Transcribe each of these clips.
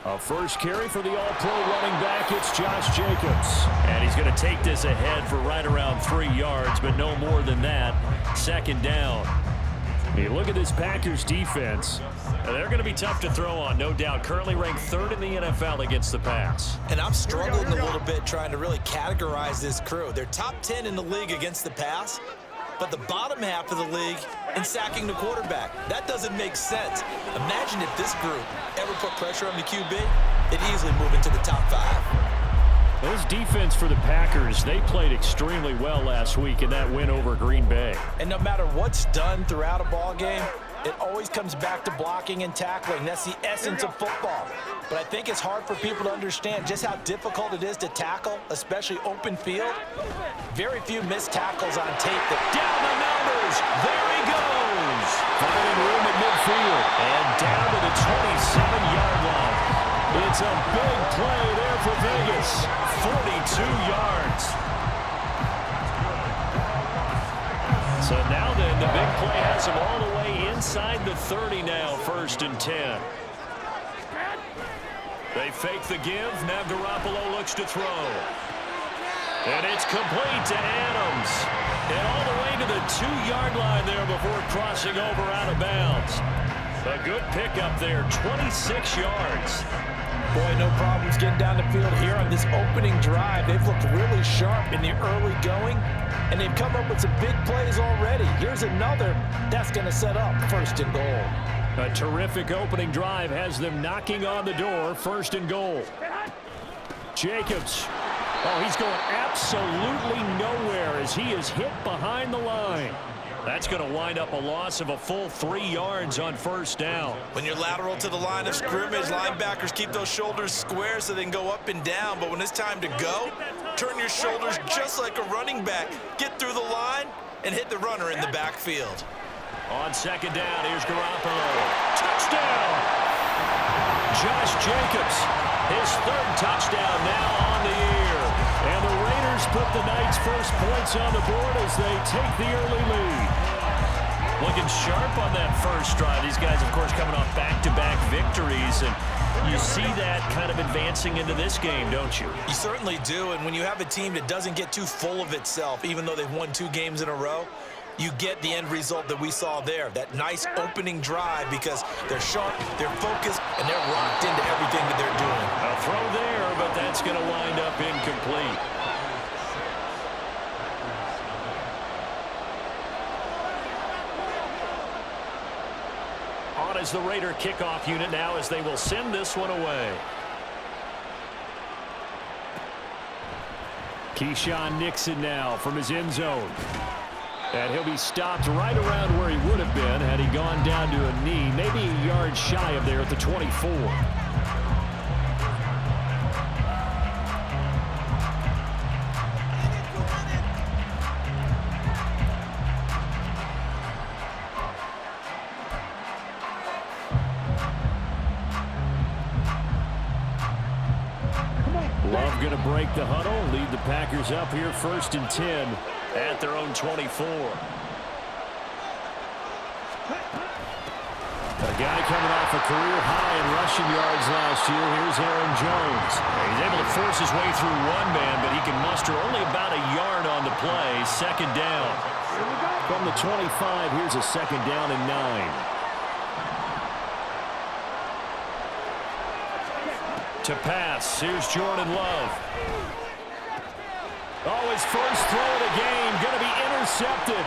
A first carry for the all-pro running back. It's Josh Jacobs. And he's going to take this ahead for right around 3 yards, but no more than that. Second down. You look at this Packers defense. They're going to be tough to throw on, no doubt. Currently ranked 3rd in the NFL against the pass. And I'm struggling a little bit trying to really categorize this crew. They're top 10 in the league against the pass, but the bottom half of the league in sacking the quarterback. That doesn't make sense. Imagine if this group ever put pressure on the QB, they'd easily move into the top 5. This defense for the Packers, they played extremely well last week in that win over Green Bay. And no matter what's done throughout a ball game, it always comes back to blocking and tackling. That's the essence of football. But I think it's hard for people to understand just how difficult it is to tackle, especially open field. Very few missed tackles on tape. Down the numbers. There he goes. Finding room at midfield. And down to the 27-yard line. It's a big play there for Vegas. 42 yards. So now then, the big play has him all the way inside the 30 now, 1st and 10. They fake the give. Now Garoppolo looks to throw. And it's complete to Adams. And all the way to the 2-yard line there before crossing over out of bounds. A good pickup there, 26 yards. Boy, no problems getting down the field here on this opening drive. They've looked really sharp in the early going, and they've come up with some big plays already. Here's another that's going to set up 1st and goal. A terrific opening drive has them knocking on the door. 1st and goal. Jacobs. Oh, he's going absolutely nowhere as he is hit behind the line. That's going to wind up a loss of a full 3 yards on 1st down. When you're lateral to the line of scrimmage, linebackers keep those shoulders square so they can go up and down. But when it's time to go, turn your shoulders just like a running back. Get through the line and hit the runner in the backfield. On 2nd down, here's Garoppolo. Touchdown! Josh Jacobs, his 3rd touchdown now on the year. And the Raiders put the Knights' first points on the board as they take the early lead. Looking sharp on that first drive. These guys, of course, coming off back-to-back victories. And you see that kind of advancing into this game, don't you? You certainly do. And when you have a team that doesn't get too full of itself, even though they've won 2 games in a row, you get the end result that we saw there. That nice opening drive because they're sharp, they're focused, and they're locked into everything that they're doing. A throw there, but that's going to wind up incomplete. On as the Raider kickoff unit now as they will send this one away. Keyshawn Nixon now from his end zone. And he'll be stopped right around where he would have been had he gone down to a knee, maybe a yard shy of there at the 24. Love going to break the huddle, lead the Packers up here 1st and 10 at their own 24. A guy coming off a career high in rushing yards last year. Here's Aaron Jones. He's able to force his way through one man, but he can muster only about a yard on the play. 2nd down. From the 25, here's a 2nd down and 9. To pass, here's Jordan Love. Oh, his first throw of the game going to be intercepted.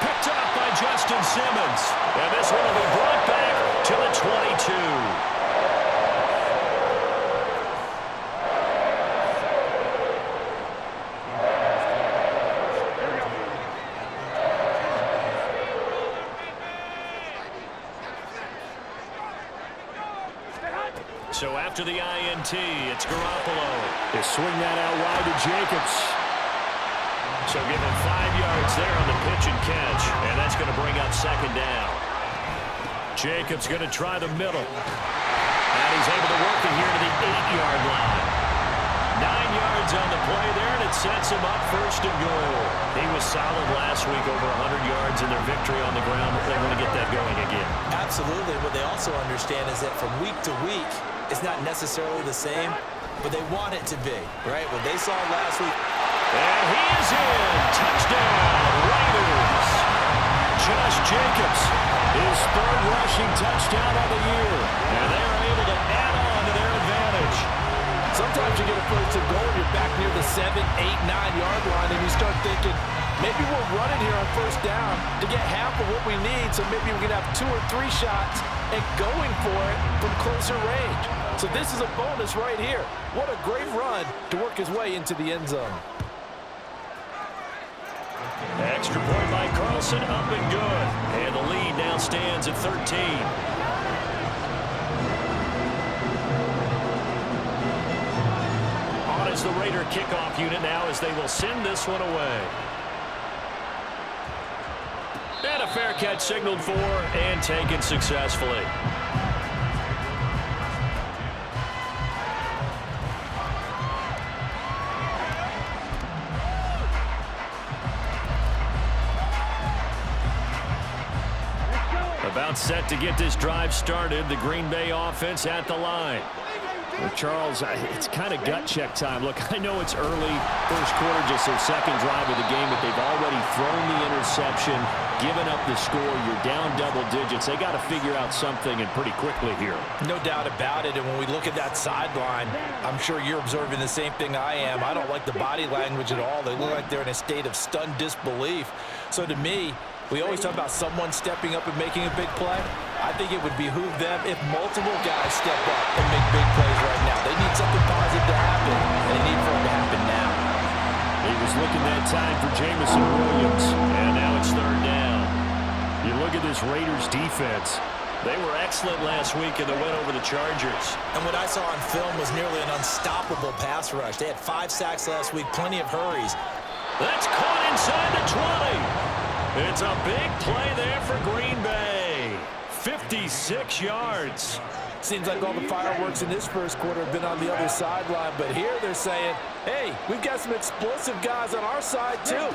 Picked up by Justin Simmons. And this one will be brought back to the 22. So after the INT, it's Garoppolo. They swing that out wide to Jacobs. So give him 5 yards there on the pitch and catch. And that's going to bring up 2nd down. Jacobs going to try the middle. And he's able to work it here to the 8-yard line. 9 yards yards on the play there, and it sets him up first and goal. He was solid last week, over 100 yards in their victory on the ground. They want to get that going again. Absolutely. What they also understand is that from week to week, it's not necessarily the same, but they want it to be, right? What they saw last week. And he is in. Touchdown, Raiders. Josh Jacobs, his third rushing touchdown of the year. And they are able to add on to their advantage. Sometimes you get a first and goal, you're back near the 7, 8, 9-yard line, and you start thinking, maybe we're running here on first down to get half of what we need, so maybe we can have 2 or 3 shots and going for it from closer range. So this is a bonus right here. What a great run to work his way into the end zone. Extra point by Carlson, up and good. And the lead now stands at 13. On is the Raider kickoff unit now as they will send this one away. And a fair catch signaled for and taken successfully. About set to get this drive started. The Green Bay offense at the line. Well, Charles, it's kind of gut check time. Look, I know it's early, first quarter, just their second drive of the game, but they've already thrown the interception, given up the score. You're down double digits. They got to figure out something, and pretty quickly here. No doubt about it. And when we look at that sideline, I'm sure you're observing the same thing I am. I don't like the body language at all. They look like they're in a state of stunned disbelief. So to me, we always talk about someone stepping up and making a big play. I think it would behoove them if multiple guys step up and make big plays right now. They need something positive to happen, and they need for it to happen now. He was looking that time for Jamison Williams, and now it's third down. You look at this Raiders defense. They were excellent last week in the win over the Chargers. And what I saw on film was nearly an unstoppable pass rush. They had 5 sacks last week, plenty of hurries. That's caught inside the 20. It's a big play there for Green Bay. 56 yards. Seems like all the fireworks in this first quarter have been on the other sideline, but here they're saying, hey, we've got some explosive guys on our side too.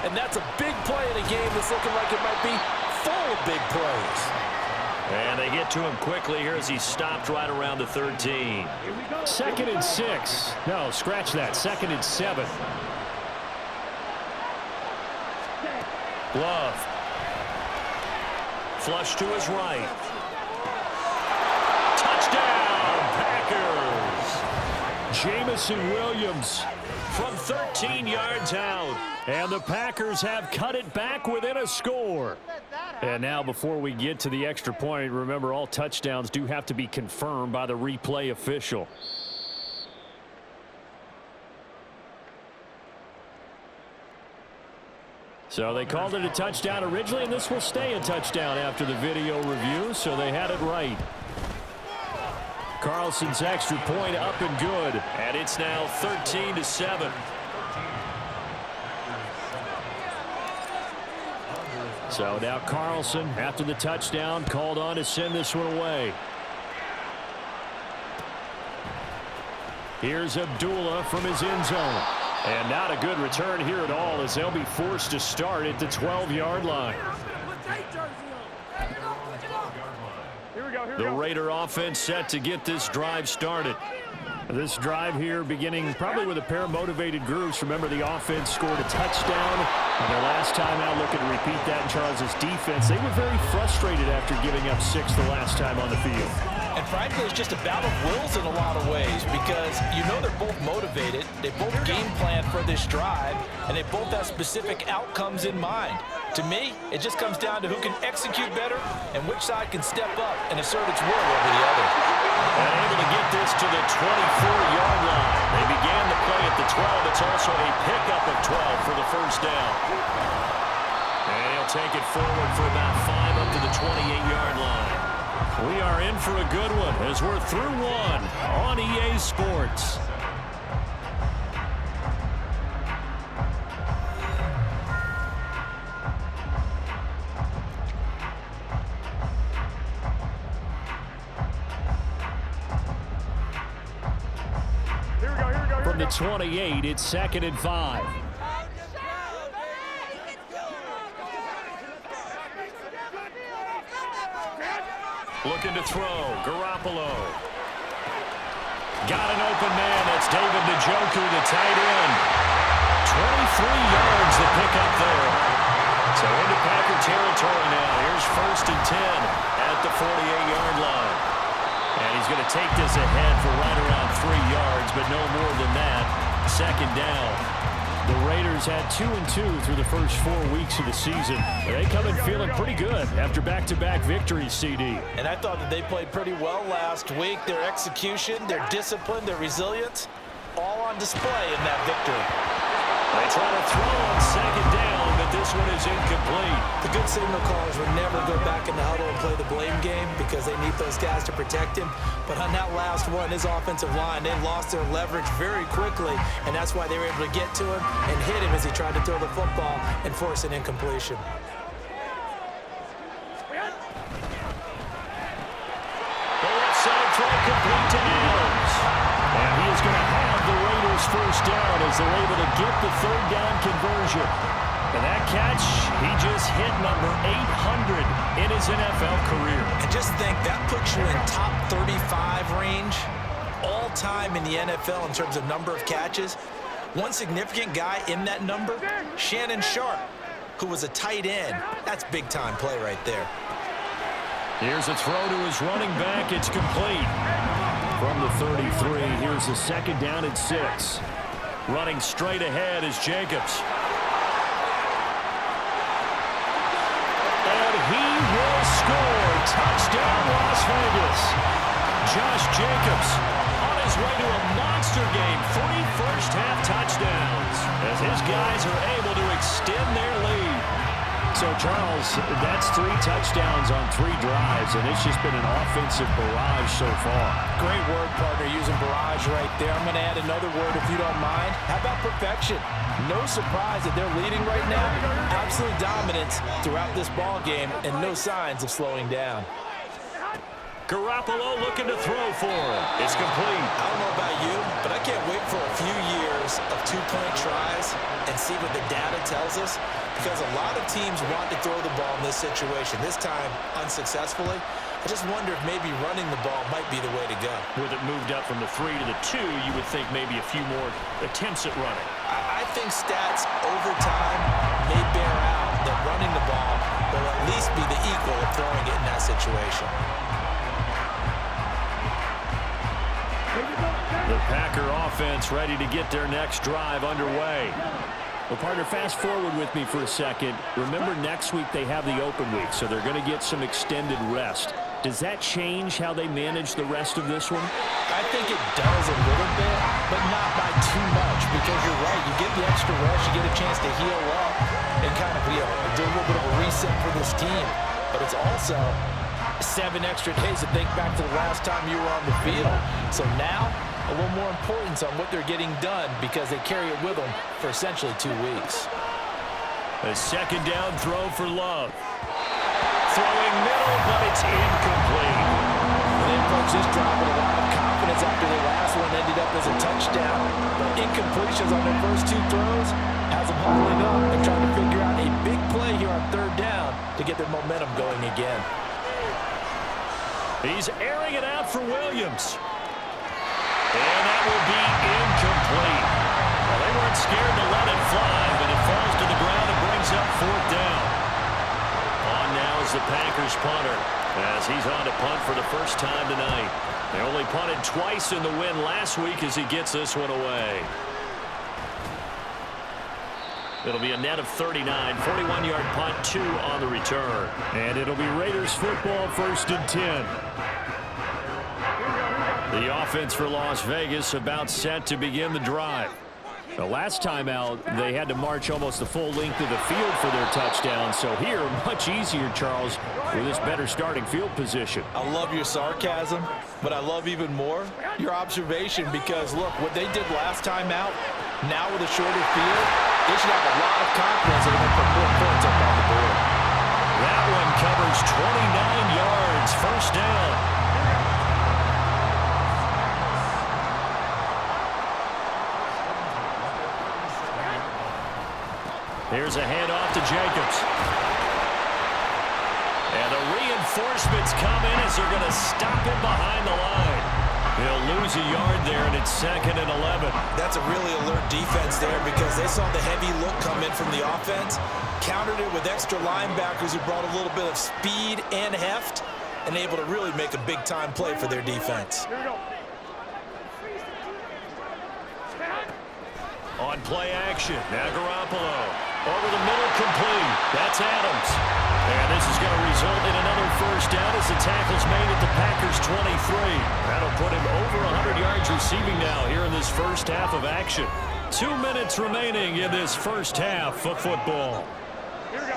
And that's a big play in a game that's looking like it might be full of big plays. And they get to him quickly here as he stopped right around the 13. 2nd and 6. No, scratch that. 2nd and 7. Love. Flush to his right. Touchdown, Packers. Jamison Williams from 13 yards out. And the Packers have cut it back within a score. And now before we get to the extra point, remember all touchdowns do have to be confirmed by the replay official. So they called it a touchdown originally, and this will stay a touchdown after the video review, so they had it right. Carlson's extra point up and good. And it's now 13-7. So now Carlson, after the touchdown, called on to send this one away. Here's Abdullah from his end zone. And not a good return here at all as they'll be forced to start at the 12-yard line. The Raider offense set to get this drive started. This drive here beginning probably with a pair of motivated groups. Remember, the offense scored a touchdown. And their last time out, looking to repeat that in Charles's defense. They were very frustrated after giving up 6 the last time on the field. And frankly, it's just a battle of wills in a lot of ways because you know they're both motivated. They both game plan for this drive, and they both have specific outcomes in mind. To me, it just comes down to who can execute better and which side can step up and assert its will over the other. And able to get this to the 24-yard line. They began the play at the 12. It's also a pickup of 12 for the first down. And he'll take it forward for about 5 up to the 28-yard line. We are in for a good one as we're through one on EA Sports. From the the 28. It's 2nd and 5. Looking to throw. Garoppolo. Got an open man. That's David Njoku, the tight end. 23 yards to pick up there. So into Packer territory now. Here's 1st and 10 at the 48-yard line. And he's going to take this ahead for right around 3 yards, but no more than that. 2nd down. The Raiders had 2-2 through the first 4 weeks of the season. They come in feeling pretty good after back-to-back victories, CD. And I thought that they played pretty well last week. Their execution, their discipline, their resilience, all on display in that victory. They try to throw on 2nd down, but this one is incomplete. The good signal callers would never go back in the huddle and play the blame game because they need those guys to protect him. But on that last one, his offensive line, they lost their leverage very quickly, and that's why they were able to get to him and hit him as he tried to throw the football and force an incompletion. The left side throw complete to Adams. And he is going to have the Raiders 1st down as they're able to get the 3rd down conversion. And that catch, he just hit number 800 in his NFL career. And just think, that puts you in top 35 range all time in the NFL in terms of number of catches. One significant guy in that number, Shannon Sharp, who was a tight end. That's big-time play right there. Here's a throw to his running back. It's complete. From the 33, here's a 2nd down and 6. Running straight ahead is Jacobs. And he will score. Touchdown, Las Vegas. Josh Jacobs on his way to a monster game. 3 first-half touchdowns as his guys are able to extend their lead. So, Charles, that's 3 touchdowns on 3 drives, and it's just been an offensive barrage so far. Great word, partner, using barrage right there. I'm going to add another word if you don't mind. How about perfection? No surprise that they're leading right now. Absolute dominance throughout this ball game and no signs of slowing down. Garoppolo looking to throw for him. It's complete. I don't know about you, but I can't wait for a few years of 2-point tries and see what the data tells us, because a lot of teams want to throw the ball in this situation, this time unsuccessfully. I just wonder if maybe running the ball might be the way to go. With it moved up from the 3 to the 2, you would think maybe a few more attempts at running. I think stats over time may bear out that running the ball will at least be the equal of throwing it in that situation. The Packer offense ready to get their next drive underway. Well, partner, fast forward with me for a second. Remember, next week they have the open week, so they're going to get some extended rest. Does that change how they manage the rest of this one? I think it does a little bit, but not by too much, because you're right. You get the extra rest, you get a chance to heal up and kind of do a little bit of a reset for this team. But it's also 7 extra days to think back to the last time you were on the field. So now, a little more importance on what they're getting done because they carry it with them for essentially 2 weeks. A 2nd down throw for Love. Throwing middle, but it's incomplete. They approach this drive with a lot of confidence after the last one ended up as a touchdown. But incompletions on their first 2 throws has them huddling up and trying to figure out a big play here on 3rd down to get their momentum going again. He's airing it out for Williams. And that will be incomplete. Well, they weren't scared to let it fly, but it falls to the ground and brings up 4th down. On now is the Packers punter, as he's on to punt for the first time tonight. They only punted twice in the win last week as he gets this one away. It'll be a net of 39, 41-yard punt, 2 on the return. And it'll be Raiders football, 1st and 10. The offense for Las Vegas about set to begin the drive. The last time out, they had to march almost the full length of the field for their touchdown. So here, much easier, Charles, with this better starting field position. I love your sarcasm, but I love even more your observation because, look, what they did last time out, now with a shorter field, they should have a lot of confidence that they're going to put more points up on the board. That one covers 29 yards, 1st down. Here's a handoff to Jacobs. And the reinforcements come in as they're going to stop him behind the line. He'll lose a yard there, and it's 2nd and 11. That's a really alert defense there because they saw the heavy look come in from the offense, countered it with extra linebackers who brought a little bit of speed and heft, and able to really make a big-time play for their defense. On play action, now Garoppolo. Over the middle, complete. That's Adams. And this is going to result in another first down as the tackle's made at the Packers' 23. That'll put him over 100 yards receiving now here in this first half of action. 2 minutes remaining in this first half of football. Here we go.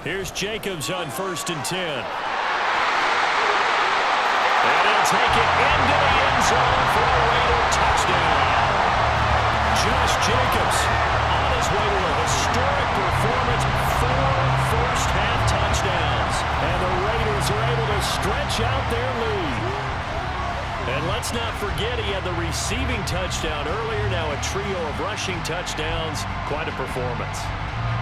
Here's Jacobs on 1st and 10. And he'll take it into the end zone for a Raider touchdown. Josh Jacobs on his way to a historic performance, 4 first-half touchdowns. And the Raiders are able to stretch out their lead. And let's not forget he had the receiving touchdown earlier, now a trio of rushing touchdowns. Quite a performance.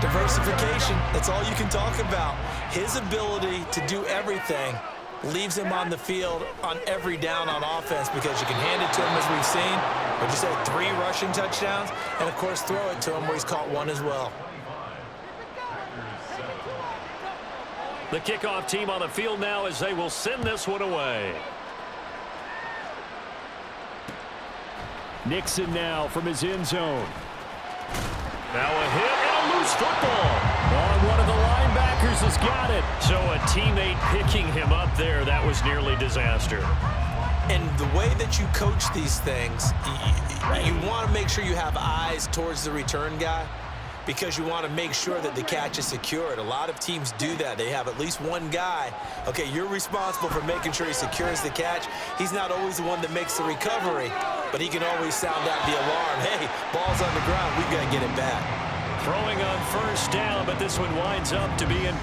Diversification, that's all you can talk about. His ability to do everything leaves him on the field on every down on offense because you can hand it to him as we've seen. We just had 3 rushing touchdowns, and of course throw it to him where he's caught 1 as well. The kickoff team on the field now as they will send this one away. Nixon now from his end zone. Now a hit and a loose football. One of the linebackers has got it. So a teammate picking him up there, that was nearly disaster. And the way that you coach these things, you want to make sure you have eyes towards the return guy because you want to make sure that the catch is secured. A lot of teams do that. They have at least one guy. Okay, you're responsible for making sure he secures the catch. He's not always the one that makes the recovery, but he can always sound out the alarm. Hey, ball's on the ground. We've got to get it back. Throwing on first down, but this one winds up to be in.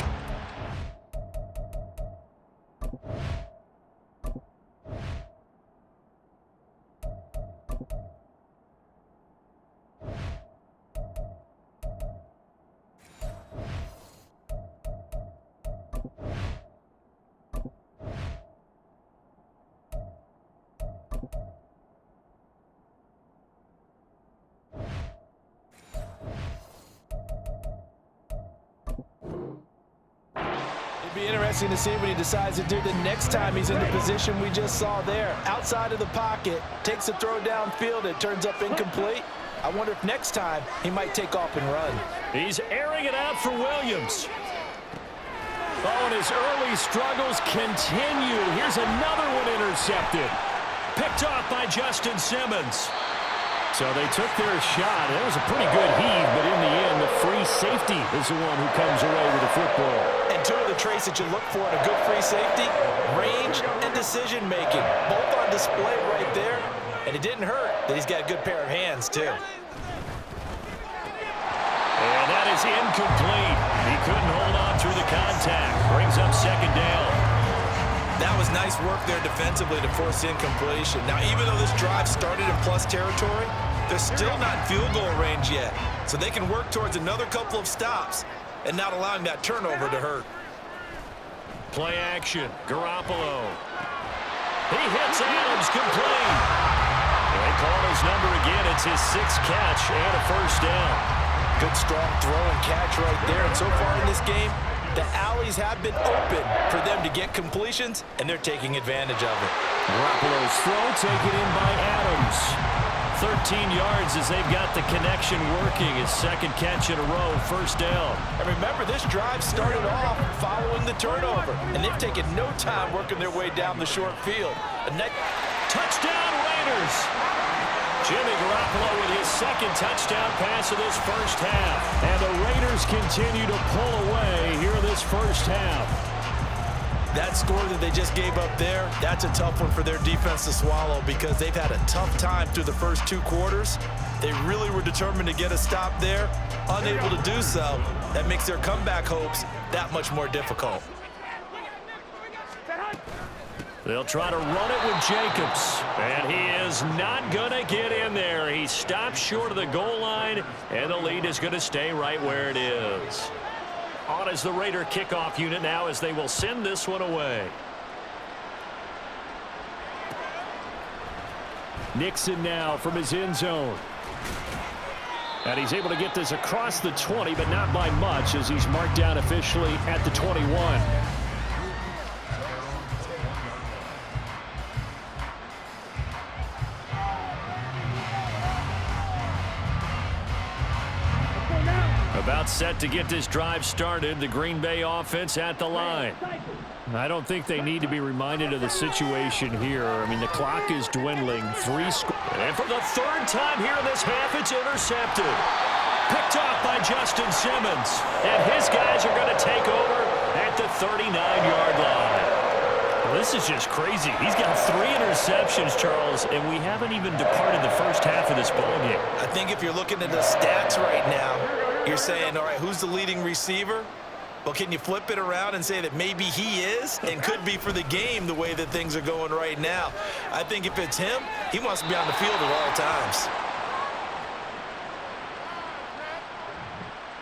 Be interesting to see what he decides to do the next time he's in the position we just saw there. Outside of the pocket, takes a throw downfield, it turns up incomplete. I wonder if next time he might take off and run. He's airing it out for Williams. Oh, and his early struggles continue. Here's another one intercepted. Picked off by Justin Simmons. So they took their shot. That was a pretty good heave, but in the end, the free safety is the one who comes away with the football. And 2 of the traits that you look for in a good free safety, range and decision-making. Both on display right there, and it didn't hurt that he's got a good pair of hands, too. And that is incomplete. He couldn't hold on through the contact. Brings up 2nd down. That was nice work there defensively to force incompletion. Now, even though this drive started in plus territory, they're still not in field goal range yet. So they can work towards another couple of stops and not allowing that turnover to hurt. Play action. Garoppolo. He hits Adams complete. They call his number again. It's his 6th catch and a first down. Good strong throw and catch right there. And so far in this game, the alleys have been open for them to get completions, and they're taking advantage of it. Garoppolo's throw taken in by Adams. 13 yards as they've got the connection working. His 2nd catch in a row, first down. And remember, this drive started off following the turnover, and they've taken no time working their way down the short field. Touchdown Raiders! Jimmy Garoppolo with his 2nd touchdown pass of this first half. And the Raiders continue to pull away here in this first half. That score that they just gave up there, that's a tough one for their defense to swallow because they've had a tough time through the first 2 quarters. They really were determined to get a stop there, unable to do so. That makes their comeback hopes that much more difficult. They'll try to run it with Jacobs. And he is not going to get in there. He stops short of the goal line, and the lead is going to stay right where it is. On is the Raider kickoff unit now as they will send this one away. Nixon now from his end zone. And he's able to get this across the 20, but not by much as he's marked down officially at the 21. About set to get this drive started. The Green Bay offense at the line. I don't think they need to be reminded of the situation here. I mean, the clock is dwindling. 3 scores. And for the third time here in this half, it's intercepted. Picked off by Justin Simmons. And his guys are going to take over at the 39-yard line. Well, this is just crazy. He's got 3 interceptions, Charles, and we haven't even departed the first half of this ballgame. I think if you're looking at the stats right now, you're saying, all right, who's the leading receiver? Well, can you flip it around and say that maybe he is and could be for the game the way that things are going right now? I think if it's him, he wants to be on the field at all times.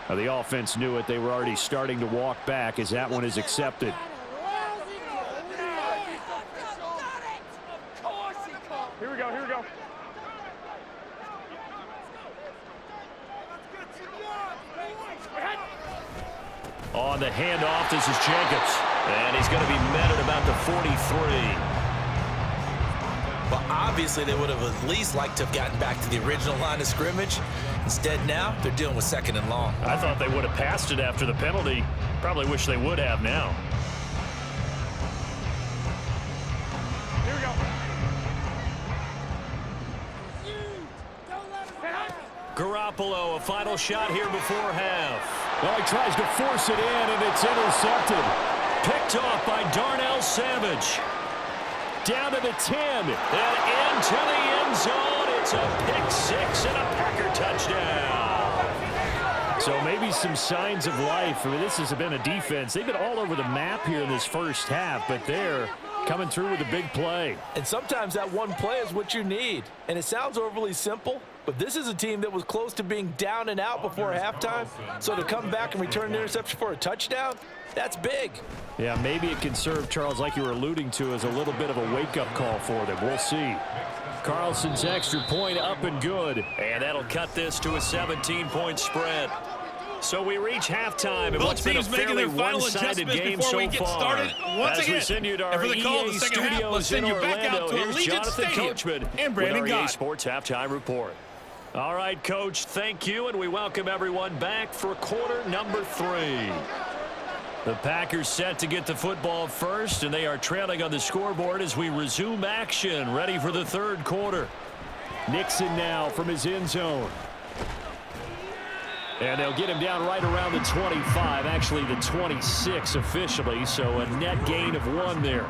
Now, the offense knew it. They were already starting to walk back as that one is accepted. Here we go, here we go. On the handoff, this is Jacobs. And he's going to be met at about the 43. Well, obviously, they would have at least liked to have gotten back to the original line of scrimmage. Instead, now, they're dealing with 2nd and long. I thought they would have passed it after the penalty. Probably wish they would have now. Here we go. Garoppolo, a final shot here before half. Well, he tries to force it in, and it's intercepted. Picked off by Darnell Savage. Down to the 10. And into the end zone. It's a pick 6 and a Packer touchdown. So maybe some signs of life. I mean, this has been a defense. They've been all over the map here in this first half, but they're coming through with a big play. And sometimes that one play is what you need. And it sounds overly simple, but this is a team that was close to being down and out before halftime. So to come back and return an interception for a touchdown, that's big. Yeah, maybe it can serve, Charles, like you were alluding to, as a little bit of a wake-up call for them. We'll see. Carlson's extra point up and good. And that'll cut this to a 17-point spread. So we reach halftime in what's been a fairly one-sided game so far. As we send you to our EA studios in Orlando, here's Jonathan Coachman with our EA Sports Halftime Report. All right, Coach, thank you, and we welcome everyone back for quarter number 3. The Packers set to get the football first, and they are trailing on the scoreboard as we resume action, ready for the third quarter. Nixon now from his end zone. And they'll get him down right around the 25, actually the 26 officially, so a net gain of 1 there.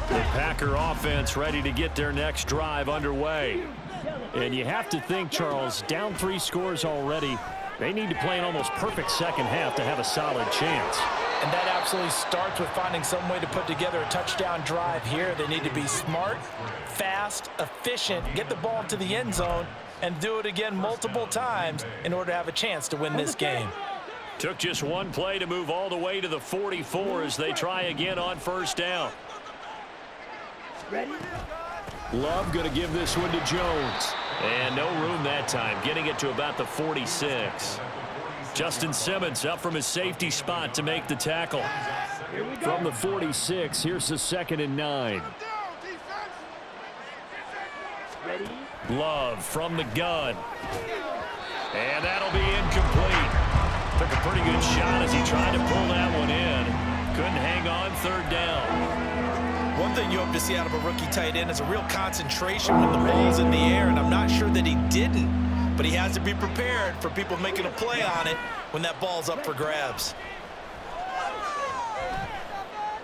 The Packer offense ready to get their next drive underway. And you have to think, Charles, down 3 scores already. They need to play an almost perfect second half to have a solid chance. And that absolutely starts with finding some way to put together a touchdown drive here. They need to be smart, fast, efficient, get the ball to the end zone, and do it again multiple times in order to have a chance to win this game. Took just 1 play to move all the way to the 44 as they try again on first down. Love going to give this one to Jones. And no room that time, getting it to about the 46. Justin Simmons up from his safety spot to make the tackle. From the 46, here's the 2nd and 9. Love from the gun. And that'll be incomplete. Took a pretty good shot as he tried to pull that one in. Couldn't hang on 3rd down. One thing you hope to see out of a rookie tight end is a real concentration when the ball's in the air, and I'm not sure that he didn't. But he has to be prepared for people making a play on it when that ball's up for grabs.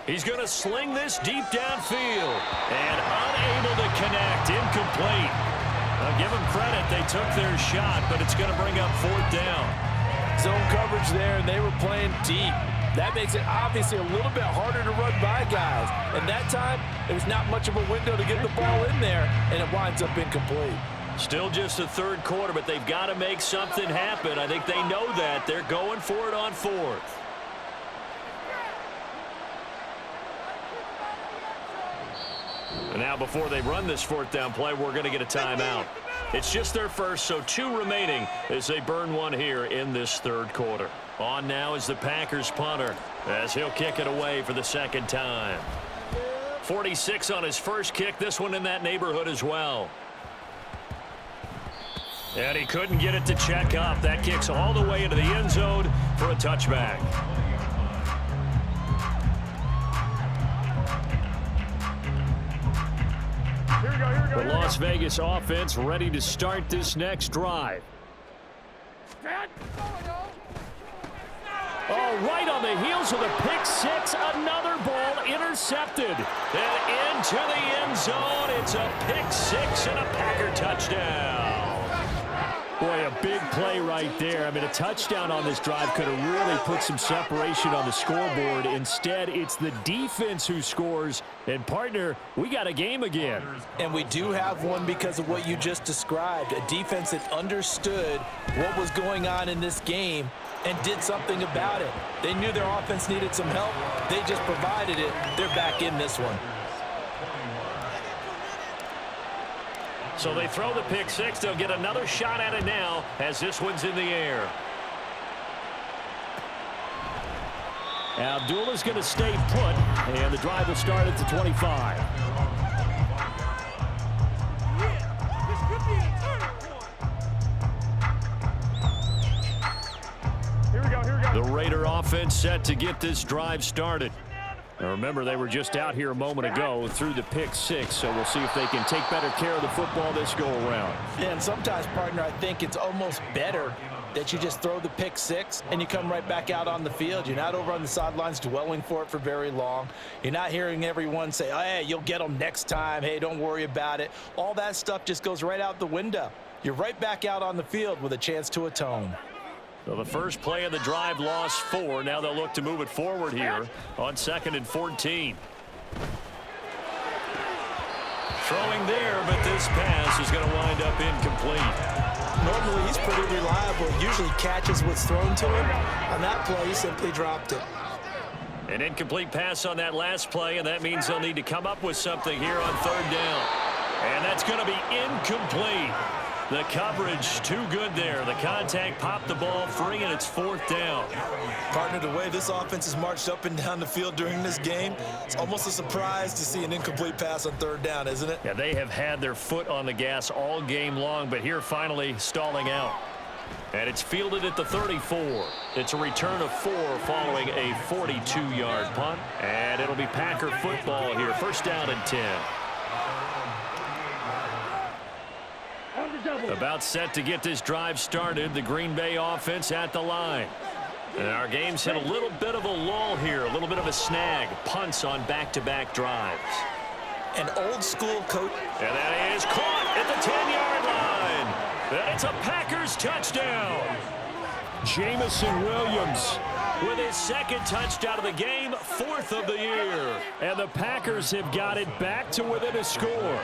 He's going to sling this deep downfield. And unable to connect. Incomplete. I'll give them credit. They took their shot, but it's going to bring up 4th down. Zone coverage there, and they were playing deep. That makes it obviously a little bit harder to run by guys. And that time, there's not much of a window to get the ball in there, and it winds up incomplete. Still just the 3rd quarter, but they've got to make something happen. I think they know that. They're going for it on 4th. And now before they run this 4th down play, we're going to get a timeout. It's just their first, so 2 remaining as they burn one here in this 3rd quarter. On now is the Packers punter as he'll kick it away for the 2nd time. 46 on his first kick, this one in that neighborhood as well. And he couldn't get it to check up. That kicks all the way into the end zone for a touchback. The Las Vegas offense ready to start this next drive. Oh, right on the heels of the pick six, another ball intercepted. And into the end zone, it's a pick six and a Packer touchdown. Boy, a big play right there. I mean, a touchdown on this drive could have really put some separation on the scoreboard. Instead, it's the defense who scores. And, partner, we got a game again. And we do have one because of what you just described. A defense that understood what was going on in this game and did something about it. They knew their offense needed some help. They just provided it. They're back in this one. So they throw the pick six. They'll get another shot at it now as this one's in the air. Abdullah's going to stay put, and the drive will start at the 25. Here we go. The Raider offense set to get this drive started. Now remember, they were just out here a moment ago through the pick six, so we'll see if they can take better care of the football this go-around. Yeah, and sometimes, partner, I think it's almost better that you just throw the pick six and you come right back out on the field. You're not over on the sidelines dwelling for it for very long. You're not hearing everyone say, oh, hey, you'll get them next time. Hey, don't worry about it. All that stuff just goes right out the window. You're right back out on the field with a chance to atone. So the first play of the drive lost 4. Now they'll look to move it forward here on 2nd and 14. Throwing there, but this pass is going to wind up incomplete. Normally, he's pretty reliable. Usually catches what's thrown to him. On that play, he simply dropped it. An incomplete pass on that last play, and that means they'll need to come up with something here on 3rd down. And that's going to be incomplete. The coverage too good there. The contact popped the ball free, and it's 4th down. Partner, the way this offense has marched up and down the field during this game, it's almost a surprise to see an incomplete pass on 3rd down, isn't it? Yeah, they have had their foot on the gas all game long, but here finally stalling out. And it's fielded at the 34. It's a return of 4 following a 42-yard punt. And it'll be Packer football here. 1st down and 10. About set to get this drive started. The Green Bay offense at the line. And our game's hit a little bit of a lull here, a little bit of a snag. Punts on back-to-back drives. An old-school coach. And that is caught at the 10-yard line. And it's a Packers touchdown. Jamison Williams With his 2nd touchdown of the game, 4th of the year. and the Packers have got it back to within a score.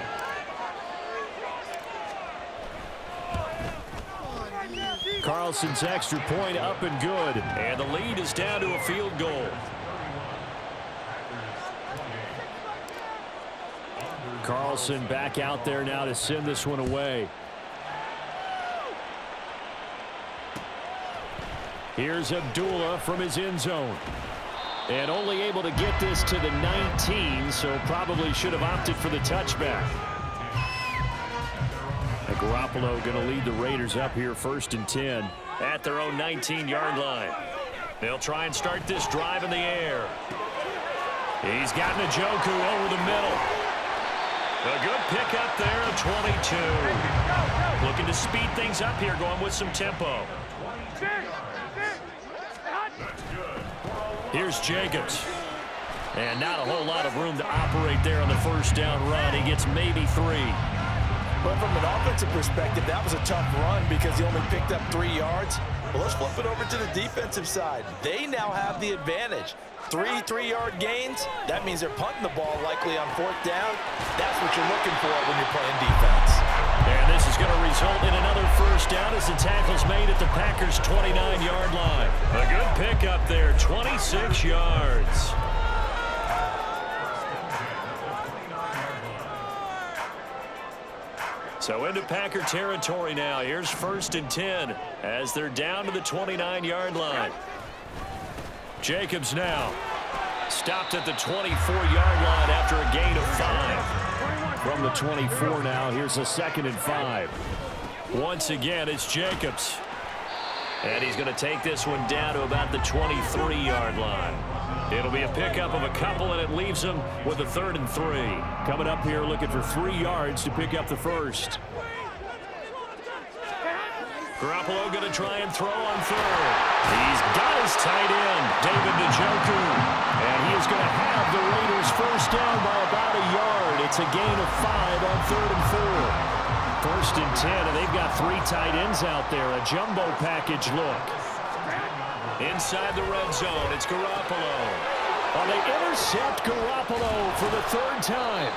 Carlson's extra point up and good. And the lead is down to a field goal. Carlson back out there now to send this one away. Here's Abdullah from his end zone. And only able to get this to the 19, so probably should have opted for the touchback. And Garoppolo going to lead the Raiders up here 1st and 10. At their own 19-yard line. They'll try and start this drive in the air. He's got Njoku over the middle. A good pick up there at 22. Looking to speed things up here, going with some tempo. Here's Jacobs. And not a whole lot of room to operate there on the 1st down run. He gets maybe 3. Well, from an offensive perspective, that was a tough run because he only picked up 3 yards. Well, let's flip it over to the defensive side. They now have the advantage. 3 3-yard gains, that means they're punting the ball likely on 4th down. That's what you're looking for when you're playing defense. And this is going to result in another first down as the tackle's made at the Packers' 29-yard line. A good pickup there, 26 yards. So into Packer territory now. Here's 1st and 10 as they're down to the 29-yard line. Jacobs now stopped at the 24-yard line after a gain of 5. From the 24 now, here's a 2nd and 5. Once again, it's Jacobs. And he's going to take this one down to about the 23-yard line. It'll be a pickup of a couple, and it leaves him with a 3rd and 3. Coming up here looking for 3 yards to pick up the first. Garoppolo going to try and throw on 3rd. He's got his tight end, David Njoku. And he is going to have the Raiders first down by about a yard. It's a gain of 5 on 3rd and 4. 1st and 10, and they've got 3 tight ends out there. A jumbo package look. Inside the red zone, it's Garoppolo. Well, they intercept Garoppolo for the 3rd time.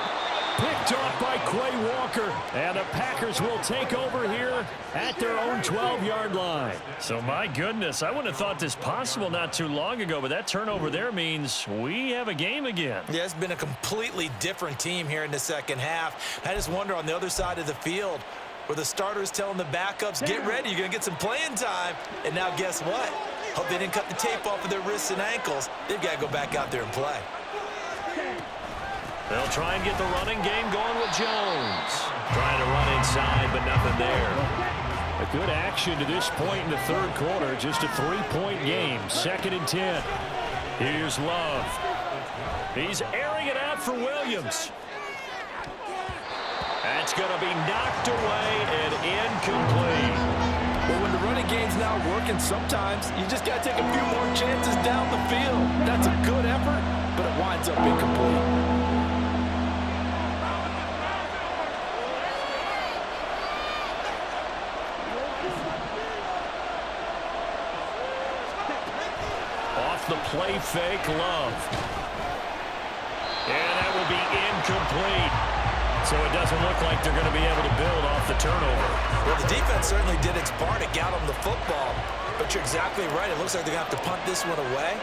Picked off by Quay Walker. And the Packers will take over here at their own 12-yard line. So, my goodness, I wouldn't have thought this possible not too long ago, but that turnover there means we have a game again. Yeah, it's been a completely different team here in the second half. I just wonder on the other side of the field where the starters telling the backups, get ready, you're going to get some playing time. And now guess what? Hope they didn't cut the tape off of their wrists and ankles. They've got to go back out there and play. They'll try and get the running game going with Jones. Trying to run inside, but nothing there. A good action to this point in the 3rd quarter. Just a 3-point game. 2nd and 10. Here's Love. He's airing it out for Williams. That's going to be knocked away and incomplete. Well, when the running game's not working, sometimes you just got to take a few more chances down the field. That's a good effort, but it winds up incomplete. Off the play fake, Love. And that will be incomplete. So it doesn't look like they're going to be able to build off the turnover. Well, the defense certainly did its part to get them the football. But you're exactly right. It looks like they're going to have to punt this one away.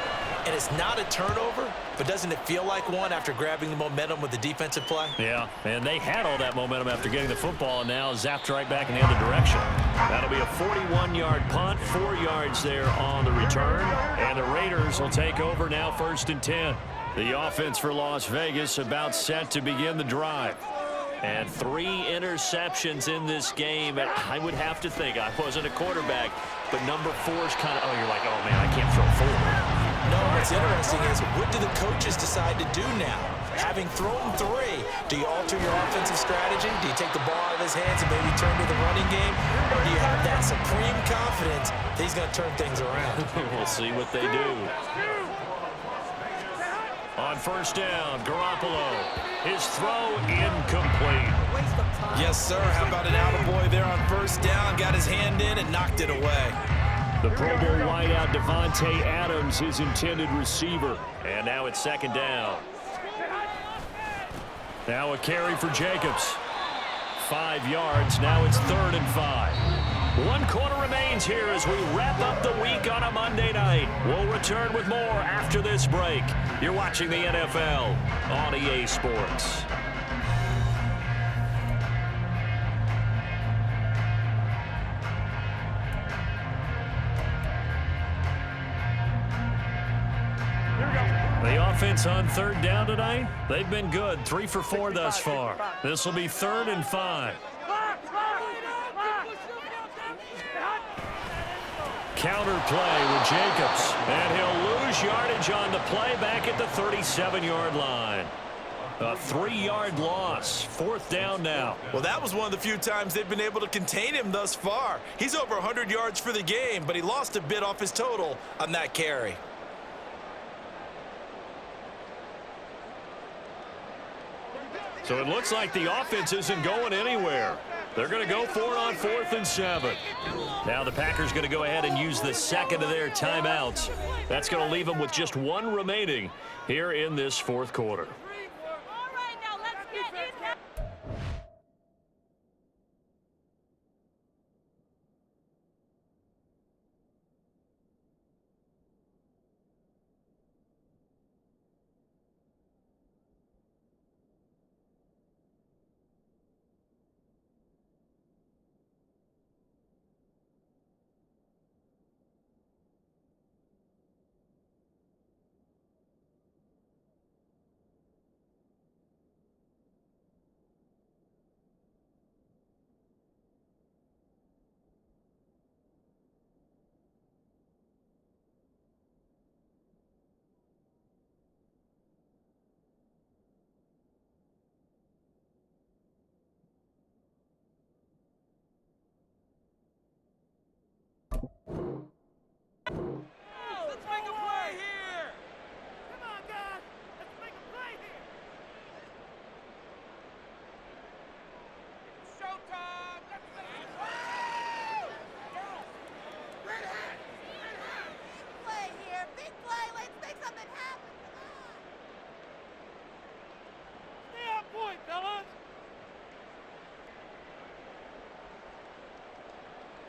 And it's not a turnover, but doesn't it feel like one after grabbing the momentum with the defensive play? Yeah, and they had all that momentum after getting the football, and now zapped right back in the other direction. That'll be a 41-yard punt, 4 yards there on the return. And the Raiders will take over now 1st and 10. The offense for Las Vegas about set to begin the drive. And 3 interceptions in this game. And I would have to think, I wasn't a quarterback, but number 4's kind of, oh, you're like, oh, man, I can't throw 4. No, what's interesting is what do the coaches decide to do now? Having thrown 3, do you alter your offensive strategy? Do you take the ball out of his hands and maybe turn to the running game? Or do you have that supreme confidence that he's going to turn things around? We'll see what they do. On 1st down, Garoppolo. His throw incomplete. Yes, sir. How about an attaboy there on 1st down? Got his hand in and knocked it away. The Pro Bowl wideout Devontae Adams, his intended receiver. And now it's 2nd down. Now a carry for Jacobs. 5 yards. Now it's 3rd and 5. 1 quarter remains here as we wrap up the week on a Monday night. We'll return with more after this break. You're watching the NFL on EA Sports. The offense on 3rd down tonight, they've been good. 3 for 4 thus far. This will be 3rd and 5. Counter play with Jacobs. And he'll lose yardage on the play back at the 37-yard line. A 3-yard loss. 4th down now. Well, that was one of the few times they've been able to contain him thus far. He's over 100 yards for the game, but he lost a bit off his total on that carry. So it looks like the offense isn't going anywhere. They're going to go for it on 4th and 7. Now the Packers going to go ahead and use the second of their timeouts. That's going to leave them with just one remaining here in this 4th quarter.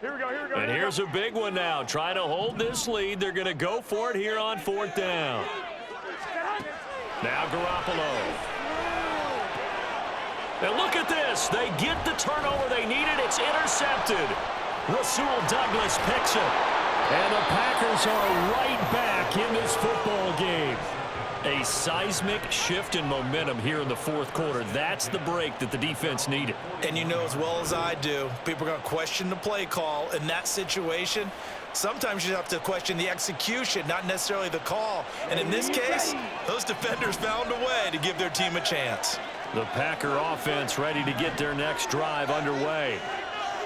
Here we go, here we go. And here's a big one now. Trying to hold this lead. They're going to go for it here on 4th down. Now Garoppolo. And look at this. They get the turnover they needed. It's intercepted. Rasul Douglas picks it. And the Packers are right back in this football game. A seismic shift in momentum here in the 4th quarter. That's the break that the defense needed. And you know as well as I do, people are going to question the play call in that situation. Sometimes you have to question the execution, not necessarily the call. And in this case, those defenders found a way to give their team a chance. The Packer offense ready to get their next drive underway.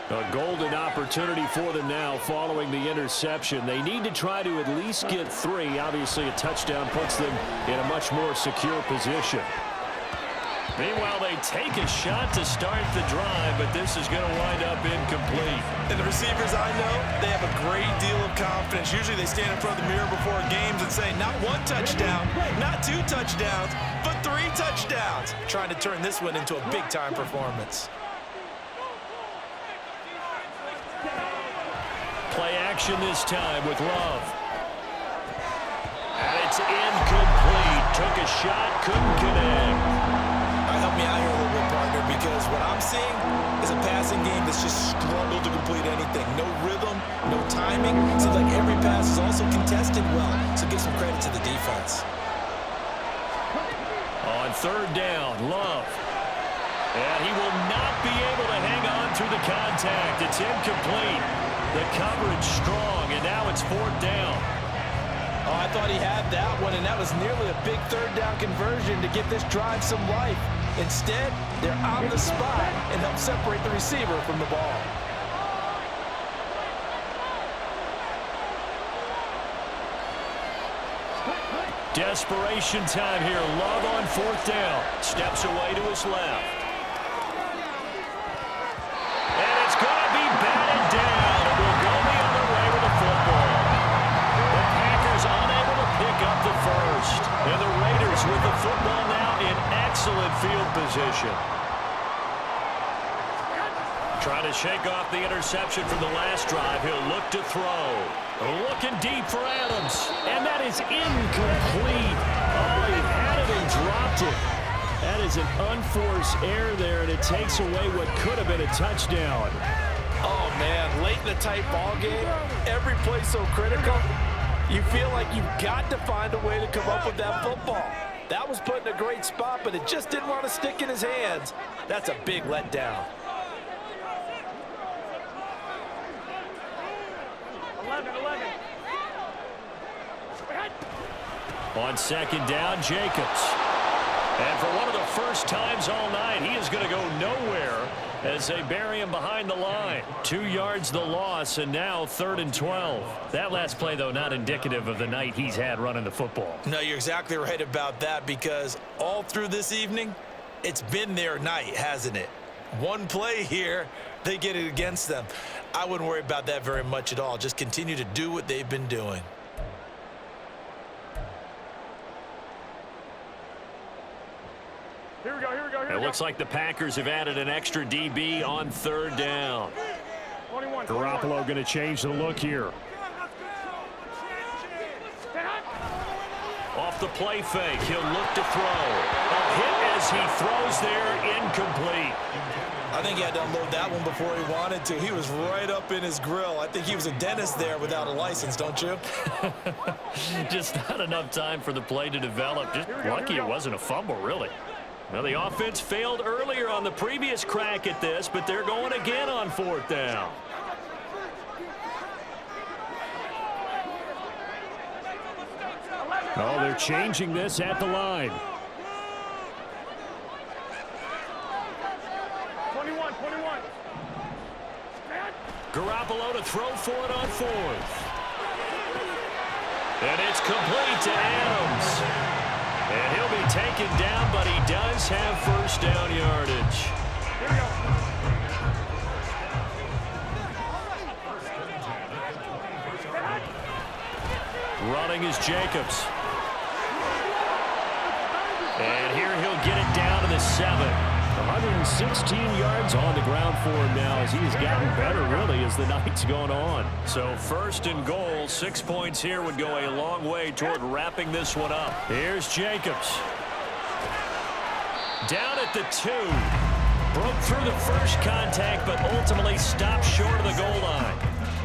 A golden opportunity for them now following the interception. They need to try to at least get 3. Obviously, a touchdown puts them in a much more secure position. Meanwhile, they take a shot to start the drive, but this is going to wind up incomplete. And the receivers I know, they have a great deal of confidence. Usually they stand in front of the mirror before games and say, not 1 touchdown, not 2 touchdowns, but 3 touchdowns. Trying to turn this one into a big-time performance. Play action this time with Love. And it's incomplete. Took a shot, couldn't connect. Help me out here a little bit, partner, because what I'm seeing is a passing game that's just struggled to complete anything. No rhythm, no timing. Seems like every pass is also contested well, so give some credit to the defense. On 3rd down, Love. And he will not be able to hang on through the contact. It's incomplete. The coverage strong, and now it's 4th down. Oh, I thought he had that one, and that was nearly a big 3rd down conversion to give this drive some life. Instead, they're on the spot and help separate the receiver from the ball. Desperation time here. Love on 4th down. Steps away to his left. And it's going to be batted down. It will go the other way with the football. The Packers unable to pick up the first. And the Raiders with the football now in excellent field position. Trying to shake off the interception from the last drive. He'll look to throw. Looking deep for Adams. And that is incomplete. Oh, he had it and dropped it. That is an unforced error there, and it takes away what could have been a touchdown. Oh, man, late in the tight ball game, every play so critical, you feel like you've got to find a way to come up with that football. That was put in a great spot, but it just didn't want to stick in his hands. That's a big letdown. 11. On 2nd down, Jacobs. And for one of the first times all night, he is going to go nowhere as they bury him behind the line. 2 yards the loss, and now 3rd and 12. That last play, though, not indicative of the night he's had running the football. No, you're exactly right about that, because all through this evening, It's been their night, hasn't it? One play here, they get it against them. I wouldn't worry about that very much at all. Just continue to do what they've been doing. Here we go, here we go, here we go. It looks like the Packers have added an extra DB on third down. 21. Garoppolo going to change the look here. Off the play fake, he'll look to throw. A hit as he throws there, incomplete. I think he had to unload that one before he wanted to. He was right up in his grill. I think he was a dentist there without a license, don't you? Just not enough time for the play to develop. Just lucky it wasn't a fumble, really. Well, the offense failed earlier on the previous crack at this, but they're going again on fourth down. Oh, they're changing this at the line. 21. Garoppolo to throw for it on fourth. And it's complete to Adams. And he'll be taken down, but he does have first down yardage. Here we go. Running is Jacobs. And here he'll get it down to the 7. 116 yards on the ground for him now as he's gotten better, really, as the night's gone on. So first and goal, 6 points here would go a long way toward wrapping this one up. Here's Jacobs. Down at the 2. Broke through the first contact, but ultimately stopped short of the goal line.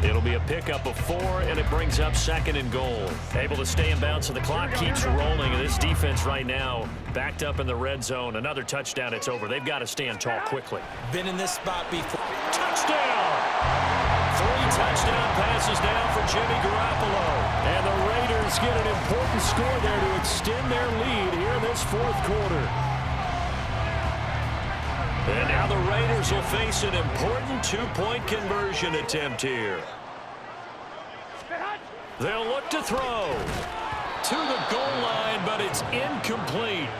It'll be a pickup of 4, and it brings up second and goal. Able to stay in bounds, so the clock keeps rolling. And this defense right now backed up in the red zone. Another touchdown, it's over. They've got to stand tall quickly. Been in this spot before. Touchdown! 3 touchdown passes now for Jimmy Garoppolo. And the Raiders get an important score there to extend their lead here in this fourth quarter. And now the Raiders will face an important 2-point conversion attempt here. They'll look to throw to the goal line, but it's incomplete.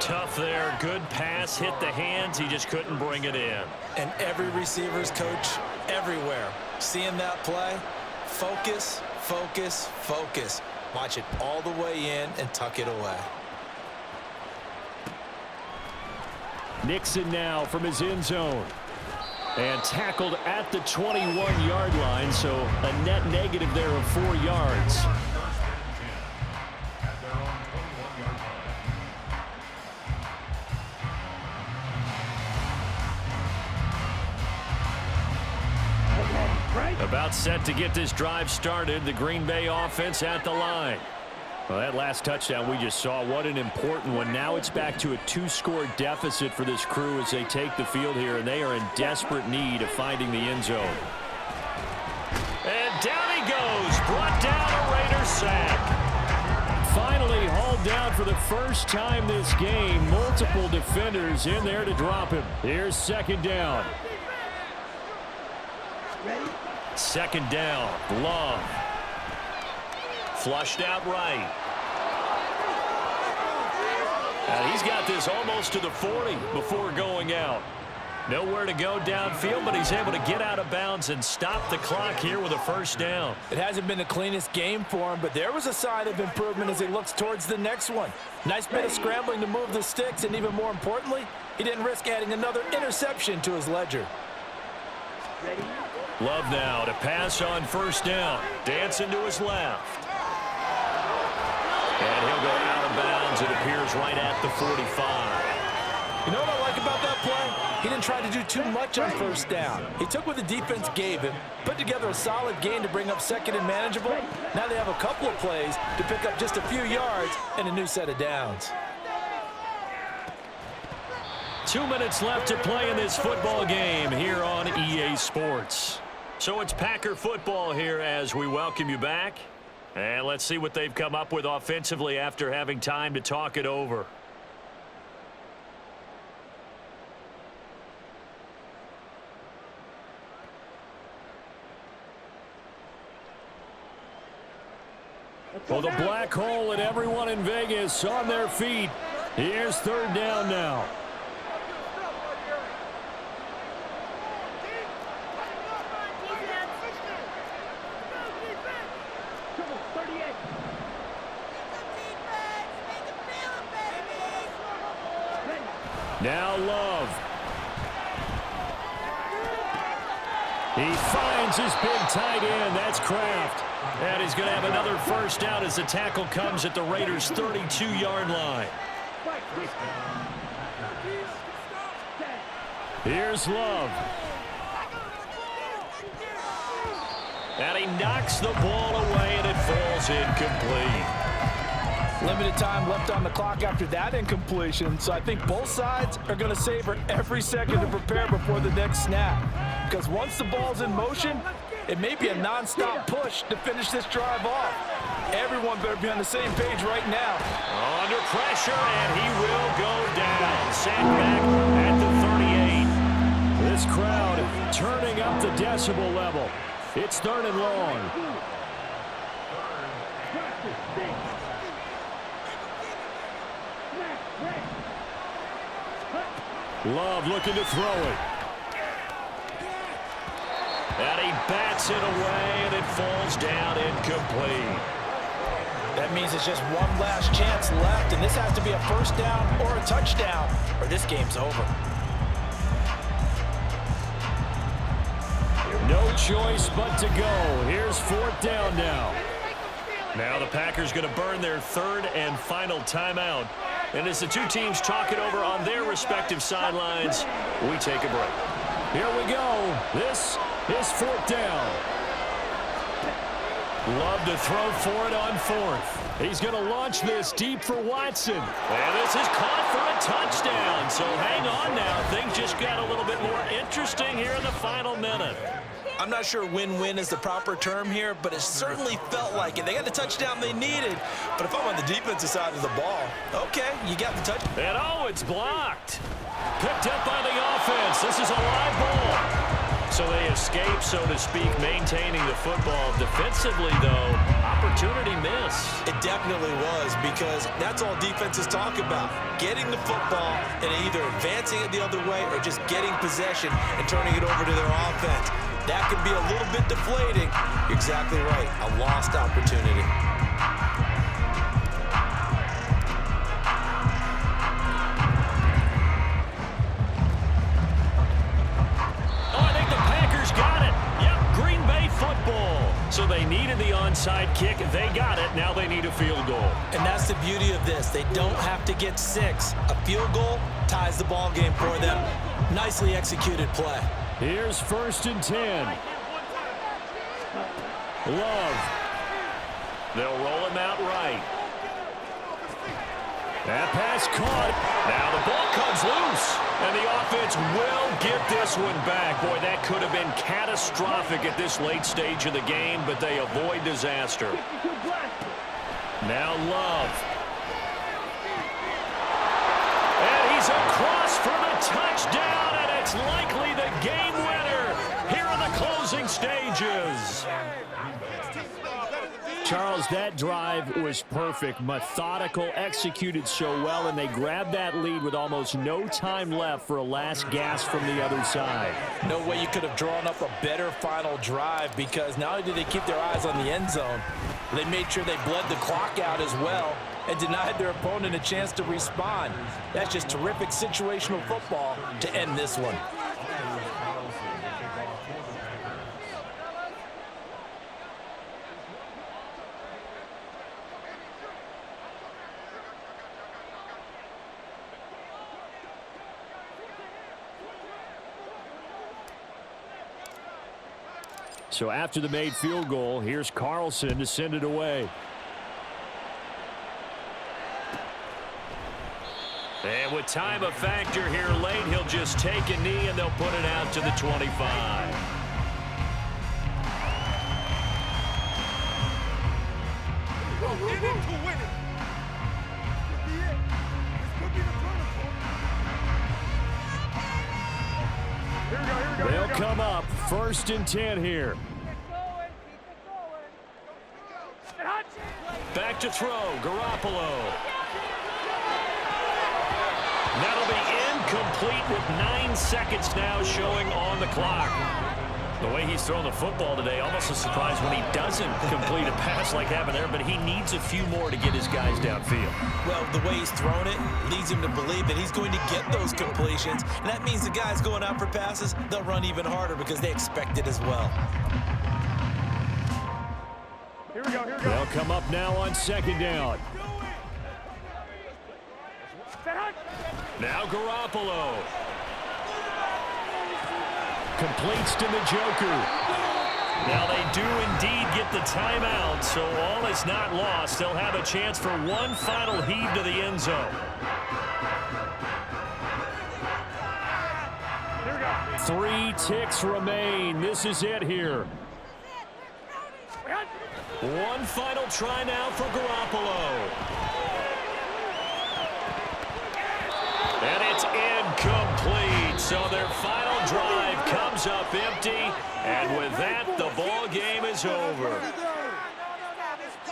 Tough there. Good pass. Hit the hands. He just couldn't bring it in. And every receiver's coach everywhere. Seeing that play, focus, focus, focus. Watch it all the way in and tuck it away. Nixon now from his end zone. And tackled at the 21-yard line, so a net negative there of 4 yards. About set to get this drive started. The Green Bay offense at the line. Well, that last touchdown we just saw, what an important one. Now it's back to a 2-score deficit for this crew as they take the field here, and they are in desperate need of finding the end zone. And down he goes. Brought down a Raider sack. Finally hauled down for the first time this game. Multiple defenders in there to drop him. Here's second down. Second down. Love. Flushed out right. And he's got this almost to the 40 before going out. Nowhere to go downfield, but he's able to get out of bounds and stop the clock here with a first down. It hasn't been the cleanest game for him, but there was a sign of improvement as he looks towards the next one. Nice bit of scrambling to move the sticks, and even more importantly, he didn't risk adding another interception to his ledger. Love now to pass on first down. Dancing to his left. And he'll go out of bounds, it appears, right at the 45. You know what I like about that play? He didn't try to do too much on first down. He took what the defense gave him, put together a solid gain to bring up second and manageable. Now they have a couple of plays to pick up just a few yards and a new set of downs. 2 minutes left to play in this football game here on EA Sports. So it's Packer football here as we welcome you back. And let's see what they've come up with offensively after having time to talk it over. Well, the black hole and everyone in Vegas on their feet. Here's third down now. Now Love. He finds his big tight end. That's Kraft. And he's going to have another first down as the tackle comes at the Raiders' 32-yard line. Here's Love. And he knocks the ball away, and it falls incomplete. Limited time left on the clock after that incompletion, so I think both sides are going to savor every second to prepare before the next snap. Because once the ball's in motion, it may be a non-stop push to finish this drive off. Everyone better be on the same page right now. Under pressure, and he will go down. Sacked back at the 38. This crowd turning up the decibel level. It's 3rd and long. Love looking to throw it. And he bats it away, and it falls down incomplete. That means it's just one last chance left, and this has to be a first down or a touchdown, or this game's over. No choice but to go. Here's 4th down now. Now the Packers going to burn their 3rd and final timeout. And as the two teams talk it over on their respective sidelines, we take a break. Here we go. This is 4th down. Love to throw for it on 4th. He's going to launch this deep for Watson. And this is caught for a touchdown. So hang on now. Things just got a little bit more interesting here in the final minute. I'm not sure win-win is the proper term here, but it certainly felt like it. They got the touchdown they needed, but if I'm on the defensive side of the ball, okay, you got the touchdown. And oh, it's blocked. Picked up by the offense. This is a live ball. So they escape, so to speak, maintaining the football. Defensively, though, opportunity miss. It definitely was, because that's all defenses talk about. Getting the football and either advancing it the other way or just getting possession and turning it over to their offense. That could be a little bit deflating. You're exactly right. A lost opportunity. Oh, I think the Packers got it. Yep, Green Bay football. So they needed the onside kick. They got it. Now they need a field goal. And that's the beauty of this. They don't have to get 6. A field goal ties the ball game for them. Nicely executed play. Here's 1st and 10. Love. They'll roll him out right. That pass caught. Now the ball comes loose, and the offense will get this one back. Boy, that could have been catastrophic at this late stage of the game, but they avoid disaster. Now Love. And he's across for the touchdown, and it's likely the game winner here in the closing stages. Charles, that drive was perfect, methodical, executed so well, and they grabbed that lead with almost no time left for a last gasp from the other side. No way you could have drawn up a better final drive, because not only did they keep their eyes on the end zone, they made sure they bled the clock out as well and denied their opponent a chance to respond. That's just terrific situational football to end this one. So after the made field goal, here's Carlson to send it away. And with time a factor here late, he'll just take a knee and they'll put it out to the 25. They'll come up 1st and 10 here. Back to throw, Garoppolo. That'll be incomplete with 9 seconds now showing on the clock. The way he's thrown the football today, almost a surprise when he doesn't complete a pass like happened there, but he needs a few more to get his guys downfield. Well, the way he's thrown it leads him to believe that he's going to get those completions, and that means the guys going out for passes, they'll run even harder because they expect it as well. Here we go, here we go. They'll come up now on second down. Set hunt. Now Garoppolo. Completes to the Joker. Now they do indeed get the timeout, so all is not lost. They'll have a chance for one final heave to the end zone. Here we go. 3 ticks remain. This is it here. We hunt. One final try now for Garoppolo. And it's incomplete. So their final drive comes up empty. And with that, the ball game is over.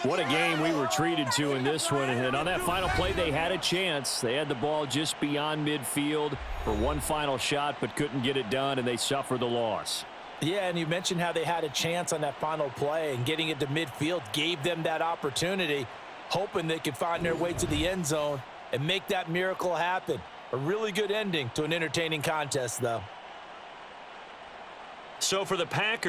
What a game we were treated to in this one. And on that final play, they had a chance. They had the ball just beyond midfield for one final shot, but couldn't get it done, and they suffered the loss. Yeah, and you mentioned how they had a chance on that final play, and getting it to midfield gave them that opportunity, hoping they could find their way to the end zone and make that miracle happen. A really good ending to an entertaining contest, though. So for the Packers,